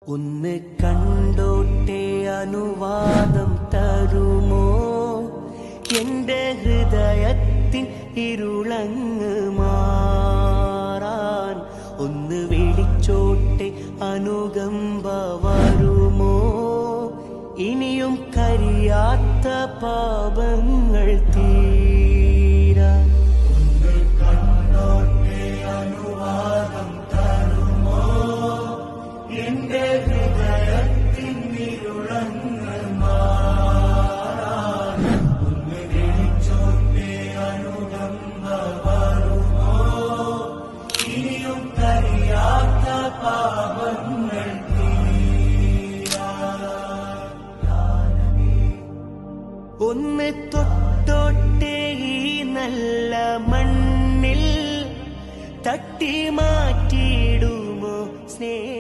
ഒന്ന് കണ്ടോട്ടെ അനുവാദം തരുമോ? എന്റെ ഹൃദയത്തിൻ ഇരുളങ്ങ് മാറാൻ ഒന്ന് വിളിച്ചോട്ടെ അനുകമ്പ വരുമോ? ഇനിയും കരിയാത്ത പാപങ്ങൾ തീരാൻ ഒന്ന് കണ്ടോട്ടെ അനുവാദം തരുമോ? എന്റെ ഹൃദയത്തിൻ ഇരുളങ്ങ് മാറാൻ ഒന്ന് വിളിച്ചോട്ടെ അനുകമ്പ വരുമോ? ഇനിയും കരിയാത്ത പാപങ്ങൾ ഒന്ന് തൊട്ടോട്ടെ ഈ നല്ല മണ്ണിൽ തട്ടി മാറ്റിയിടുമോ സ്നേഹ